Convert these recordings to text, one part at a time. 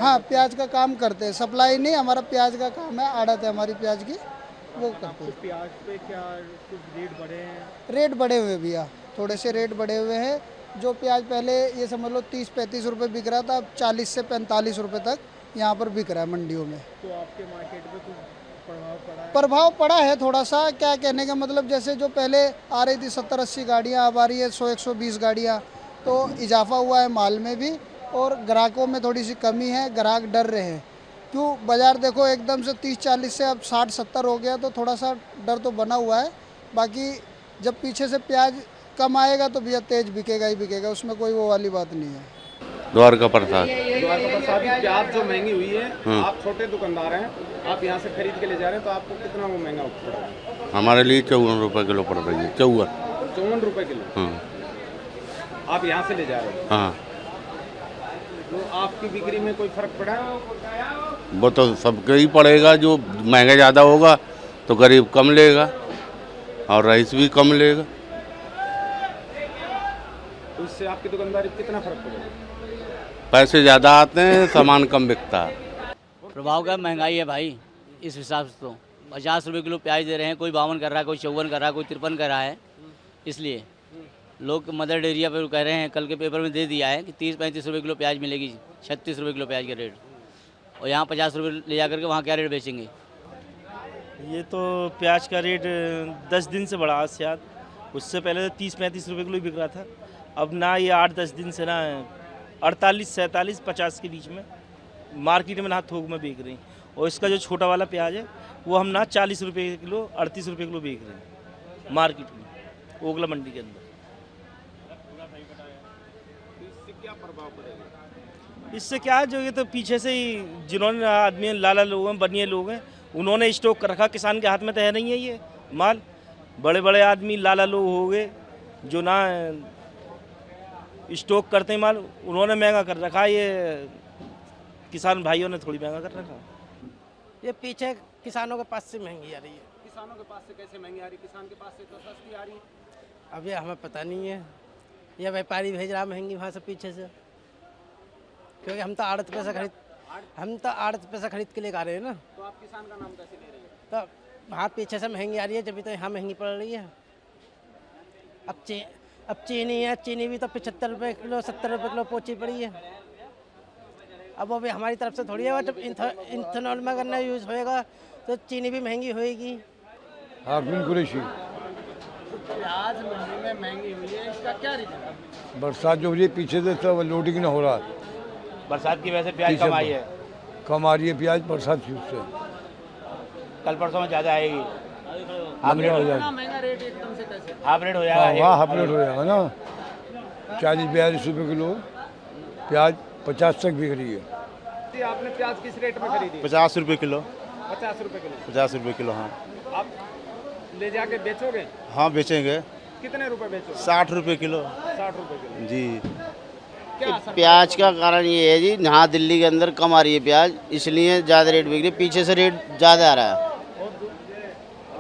हाँ, प्याज का काम करते हैं, सप्लाई नहीं, हमारा प्याज का काम है, आड़त है हमारी प्याज की, वो करते हैं। प्याज पे क्या कुछ रेट बढ़े हैं? रेट बढ़े हुए भैया, थोड़े से रेट बढ़े हुए हैं। जो प्याज पहले ये समझ लो 30-35 रुपये बिक रहा था, अब 40 से 45 रुपये तक यहाँ पर बिक रहा है मंडियों में। तो आपके मार्केट पे कुछ प्रभाव पड़ा है? प्रभाव पड़ा है थोड़ा सा, क्या कहने का मतलब, जैसे जो पहले आ रही थी 70-80 गाड़ियाँ, अब आ रही है 100-120 गाड़ियाँ, तो इजाफा हुआ है माल में भी, और ग्राहकों में थोड़ी सी कमी है, ग्राहक डर रहे हैं। क्यों, बाज़ार देखो एकदम से 30-40 से अब 60-70 हो गया, तो थोड़ा सा डर तो बना हुआ है। बाकी जब पीछे से प्याज कम आएगा तो भैया तेज बिकेगा ही बिकेगा, उसमें कोई वो वाली बात नहीं है। द्वारका प्रसाद। द्वारका प्रसाद, प्याज जो महंगी हुई है, आप छोटे दुकानदार हैं, आप यहाँ से खरीद के ले जा रहे हैं, तो आपको कितना वो महंगा पड़ रहा है? हमारे लिए 54 रुपये किलो पड़ रही है। 54 रुपये किलो हाँ आप यहाँ से ले जा रहे हैं, हाँ, तो आपकी बिक्री में कोई फर्क पड़ा है? वो तो सबके ही पड़ेगा, जो महंगा ज़्यादा होगा तो गरीब कम लेगा और रईस भी कम लेगा। तो इससे आपकी दुकानदारी पे कितना फर्क पड़ेगा? पैसे ज़्यादा आते हैं, सामान कम बिकता है। प्रभाव का महंगाई है भाई, इस हिसाब से तो 50 रुपये किलो प्याज दे रहे हैं, कोई 52 कर रहा है, कोई 54 कर रहा है, कोई 53 कर रहा है। इसलिए लोग मदर डेरिया पर कह रहे हैं, कल के पेपर में दे दिया है कि 30-35 रुपये किलो प्याज मिलेगी, 36 रुपये किलो प्याज का रेट, और यहाँ 50 रुपये ले जा करके वहाँ क्या रेट बेचेंगे? ये तो प्याज का रेट 10 दिन से बढ़ा शायद, उससे पहले तो 30-35 रुपये किलो ही बिक रहा था। अब ना ये 8-10 दिन से ना 48-47-50 के बीच में मार्केट में ना थोक में बिक रही। और इसका जो छोटा वाला प्याज है वो हम ना 40 रुपये किलो 38 रुपये किलो बिक रहे हैं मार्केट में, ओगला मंडी के अंदर। इससे क्या है, जो ये तो पीछे से ही जिन्होंने आदमी लाला लोग हैं, बनिए लोग हैं, उन्होंने स्टॉक कर रखा। किसान के हाथ में तो है नहीं है ये माल। बड़े बड़े आदमी लाला लोग हो गए जो ना स्टॉक करते हैं माल, उन्होंने महंगा कर रखा। ये किसान भाइयों ने थोड़ी महंगा कर रखा। ये पीछे किसानों के पास से महंगी आ रही है। किसानों के पास से कैसे महंगी आ रही है? किसान के पास से तो सस्ती आ रही है। अब ये हमें पता नहीं है, ये व्यापारी भेज रहा महंगी वहाँ से पीछे से, क्योंकि हम तो आड़त पे से खरीद के लेकर आ रहे हैं ना। तो आप किसान का नाम कैसे ले रहे हैं? तो वहाँ पीछे से महंगी आ रही है, जब भी तो यहाँ महंगी पड़ रही है। अब चीनी है, चीनी भी तो 75 रुपये किलो 70 रुपये किलो पोची पड़ी है। अब वो भी हमारी तरफ से थोड़ी है, जब इथेनॉल में अगर यूज़ होएगा तो चीनी भी महंगी होएगी। हाकिम कुरैशी। प्याज मंडी में महंगी हुई है, इसका क्या रीजन है? बरसात जो हो रही है पीछे से सब लोडिंग न हो रहा। बरसात की वजह से प्याज कम आई है, कम आ रही है प्याज बरसात की उससे। कल परसों में ज़्यादा आएगी। महंगा रेट एकदम से कैसे? हाफ रेट हो हाँ हाफ रेट हो जाएगा ना। 40-42 रुपये किलो प्याज 50 तक बिक रही है। आपने प्याज किस रेट में खरीदी? 50 रुपये किलो। 50 रुपये किलो। 50 रुपये किलो। हाँ आप ले जाके बेचोगे? हाँ बेचेंगे। कितने रुपए बेचोगे? 60 रुपये किलो। 60 रुपए किलो। जी। क्या असर? प्याज का कारण ये है जी, यहाँ दिल्ली के अंदर कम आ रही है प्याज, इसलिए ज़्यादा रेट बिक रही है। पीछे से रेट ज़्यादा आ रहा है।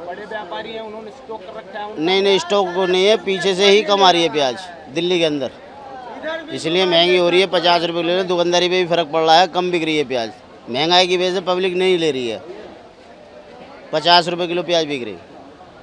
बड़े व्यापारी हैं, उन्होंने स्टॉक कर रखा है। नहीं स्टॉक नहीं है, पीछे से ही कम आ रही है प्याज दिल्ली के अंदर, इसलिए महंगी हो रही है। 50 रुपये ले रहे, दुकानदारी पे भी फर्क पड़ रहा है, कम बिक रही है प्याज। महंगाई की वजह से पब्लिक नहीं ले रही है, 50 रुपये किलो प्याज बिक रही है।